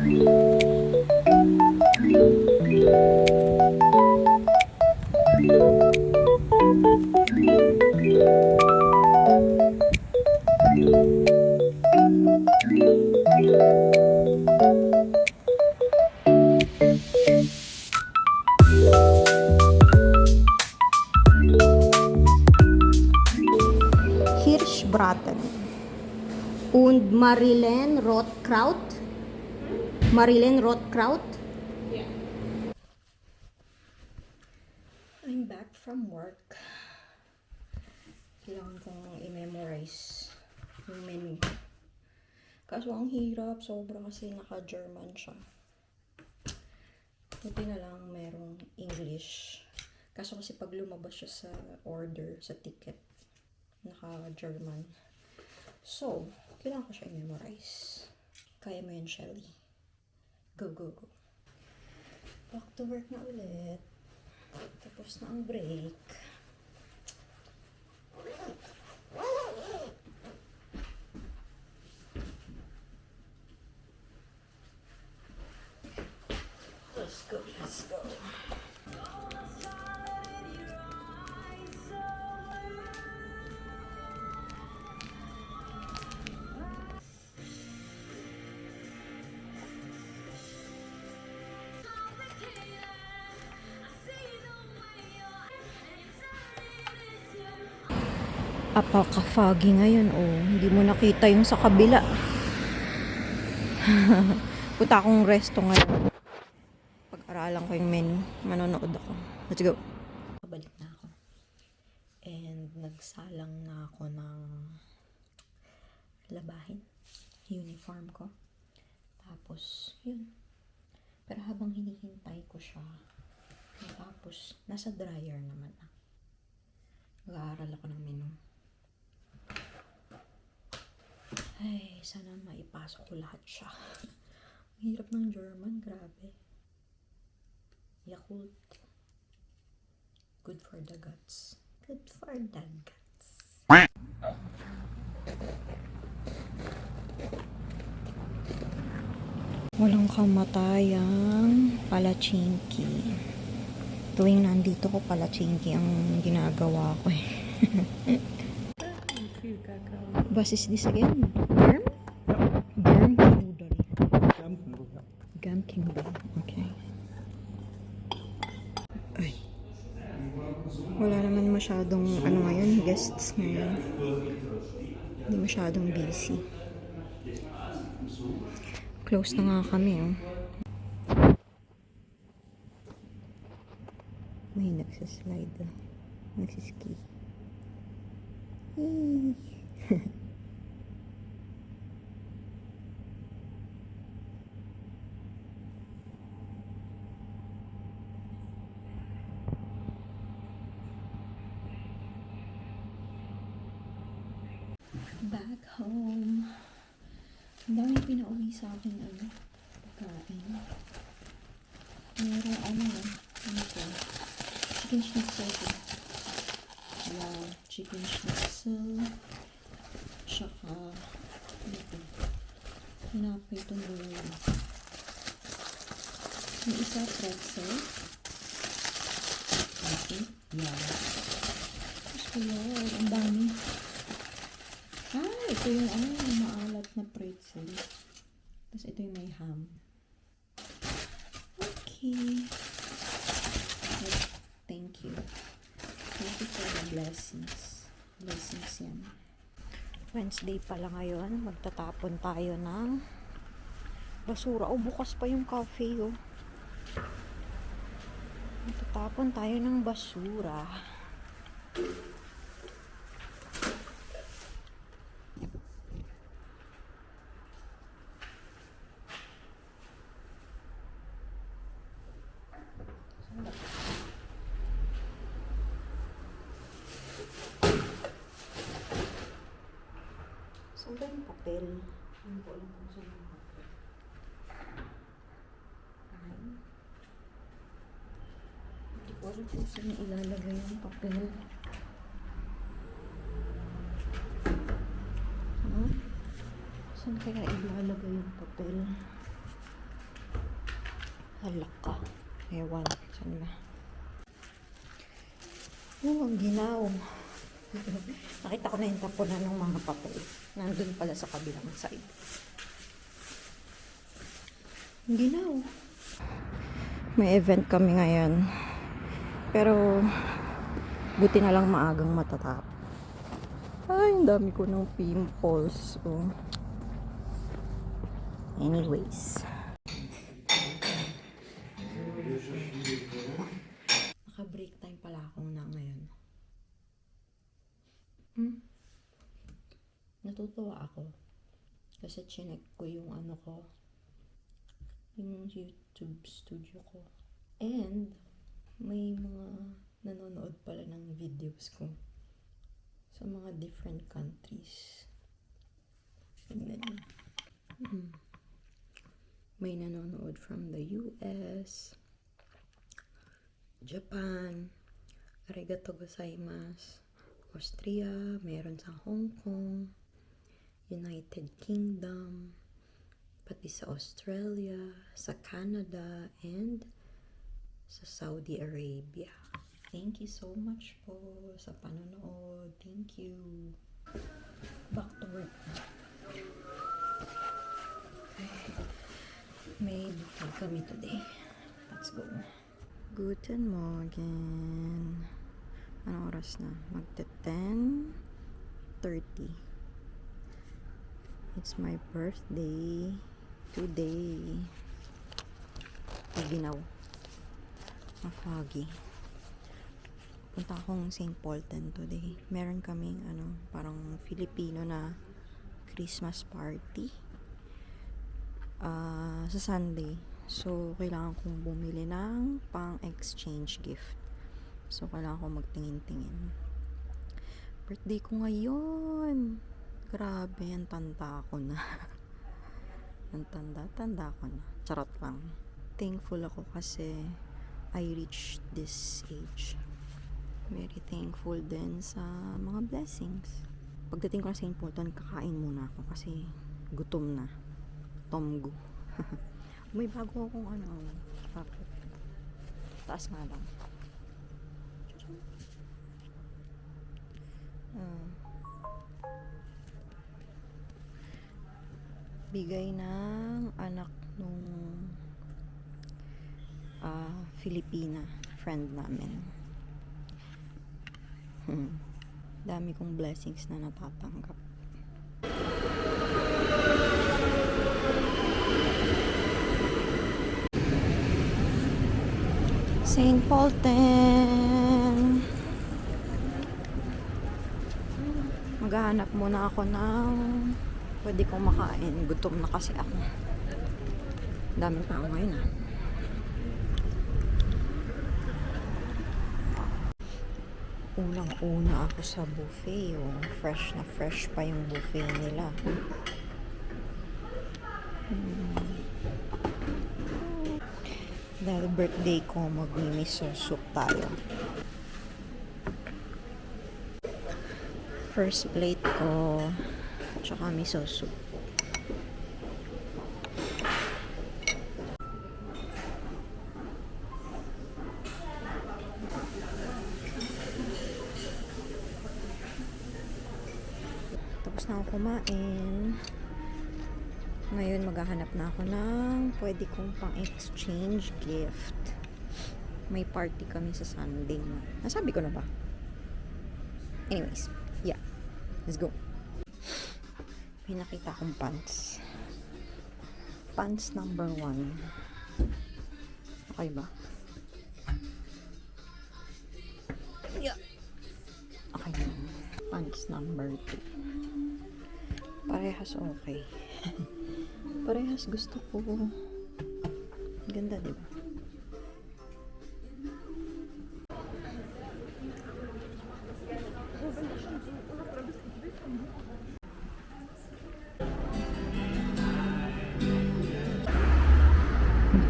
Hirschbraten und Marillenrotkraut. Marillenrotkraut. Yeah. I'm back from work. Kailangan kong i-memorize yung menu. Kaso ang hirap, sobra kasi naka-German siya. Buti na lang merong English. Kaso kasi pag lumabas siya sa order, sa ticket, naka-German. So, kailangan ko siya i-memorize. Kaya mo yan, Shelly. Go, go, go. Back to work na ulit. Tapos na ang break. Let's go, let's go. Apaka-foggy ngayon, oh. Hindi mo nakita yung sa kabila. Punta akong resto ngayon. Pag-aralan ko yung menu. Manonood ako. Let's go. Pabalik na ako. And nagsalang na ako ng labahin. Uniform ko. Tapos, yun. Pero habang hinihintay ko siya, tapos, nasa dryer naman na. Mag-aaral ako ng menu. Ay, sana maipasok ko lahat siya. Ang hirap ng German, grabe. Yakult. Good for the guts. Good for the guts. Walang kamatayang palachinki. Tuwing nandito ko palachinki ang ginagawa ko eh. Was is this again? Germ? Germknödel. Germknödel. Okay. Ay. Wala naman masyadong ngayon, guests ngayon. Hindi masyadong busy. Close na nga kami, oh. May nagsaslide, oh. Nagsiski. Yay! Back home. Ang dami pinauwi sa akin pagkain. Meron ano to? Chicken schnitzel ko. Wow, chicken schnitzel. Tsaka hinapay itong bulo. Yung isa pretzel. Okay, yeah. Gusto yun, ang dami. Ito yung maalat na pretzel. Tapos ito yung may ham. Okay. Thank you. Thank you for the blessings. Blessings yan. Wednesday pala ngayon. Magtatapon tayo ng basura. Oh, bukas pa yung cafe, oh. Magtatapon tayo ng basura. Saan ba yung papel? Hindi ko alam kung saan yung papel. Ay. Hindi ko alam kung saan ilalagay yung papel. Saan kaya ilalagay yung papel? Halak ka. Ewan. Saan ba? Oh, ang ginaw. Nakita ko na yung tapunan ng mga papel. Nandun pala sa kabilang side. Ang ginaw. May event kami ngayon. Pero, buti na lang maagang matatap. Ay, ang dami ko ng pimples. Oh. Anyways. Naka-break time pala ako na ngayon. Natutuwa ako. Kasi chinek ko yung ano ko. Yung YouTube studio ko. And, may mga nanonood pala ng videos ko. Sa mga different countries. Tingnan niyo. May nanonood from the US, Japan, arigato gozaimasu, Austria, meron sa Hong Kong, United Kingdom, pati sa Australia, sa Canada, and sa Saudi Arabia. Thank you so much po sa panonood. Thank you. Back to work. May buffet kami today. Let's go. Guten Morgen. Anong oras na? Magta 10:30. It's my birthday today. Ginaw. Foggy. Punta akong St. Polten today. Meron kaming parang Filipino na Christmas party sa Sunday. So, kailangan kong bumili ng pang-exchange gift. So, kailangan kong magtingin-tingin. Birthday ko ngayon. Grabe, ang tanda ko na. Ang tanda ko na. Charot lang. Thankful ako kasi I reached this age. Very thankful din sa mga blessings. Pagdating ko na sa St. Polten, kakain muna ako kasi gutom na. Tomgo. May bago akong packet. Taas nga lang. Bigay ng anak nung Filipina friend namin. Dami kong blessings na natatanggap. St. Polten. Maghahanap muna ako ng pwede kong makain. Gutom na kasi ako. Daming tao ngayon Unang-una ako sa buffet. Fresh na fresh pa yung buffet nila. Dahil birthday ko, mag-miso soup tayo. First plate ko, tsaka miso soup. Tapos na ako kumain. Ngayon maghahanap na ako ng pwede kong pang-exchange gift. May party kami sa Sunday. Nasabi ko na ba? Anyways, yeah. Let's go. May nakita akong pants. Pants number 1. Okay ba? Yeah. Okay. Pants number 2. Parehas okay. Parehas gusto ko. Ganda, diba?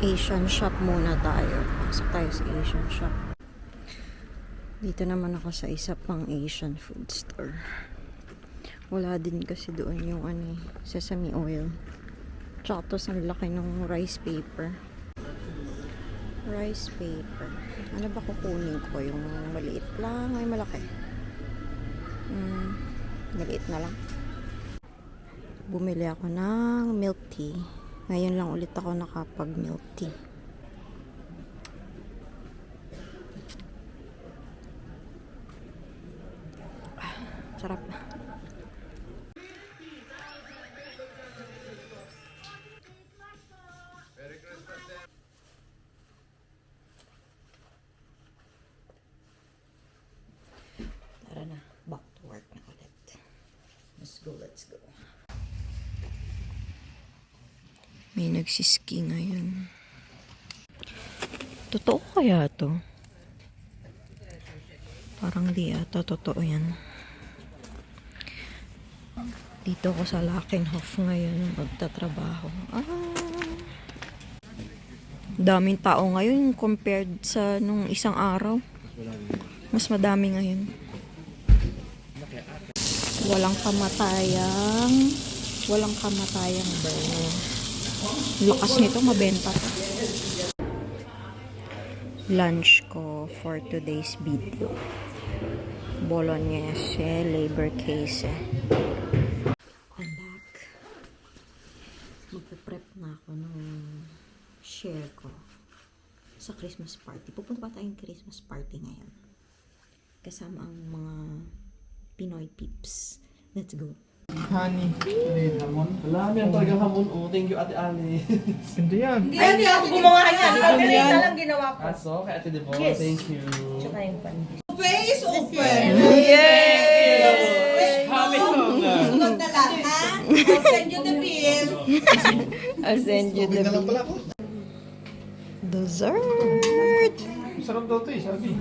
Asian shop muna tayo. Pasok tayo sa Asian shop. Dito naman ako sa isa pang Asian food store. Wala din kasi doon yung sesame oil. Tsaka tos ang laki ng rice paper. Rice paper. Ano ba kukunin ko? Yung maliit lang ay malaki? Maliit na lang. Bumili ako ng milk tea. Ngayon lang ulit ako nakapag milk tea. Sarap na. Tara na. Back to work na ulit. Let's go, let's go. May nagsiski ngayon. Totoo kaya to? Parang di ata totoo yan. Dito ko sa Lakenhof ngayon magtatrabaho. Daming tao ngayon compared sa nung isang araw. Mas madami ngayon. Walang kamatayang burn. Lakas nito, mabenta pa. Lunch ko for today's video. Bolognese, labor case. I'm back. Magpe-prep na ako ng share ko sa Christmas party. Pupunta pa tayong Christmas party ngayon. Kasama ang mga Pinoy peeps. Let's go. Honey. Hamon? Wala, meron talagang hamon. Oh, thank you, Ate Annie. Hindi yan. Hindi ako gumawa niyan. Margarita lang ginawa ko. Aso, kay Ate Devon. Yes. Thank you. Tsaka yung pan. Face open. Happy Homer. Sunod na lang, ha? I'll send you the bill. I'll send you the Lang pala ako. dessert. Sarap daw to eh, sabi.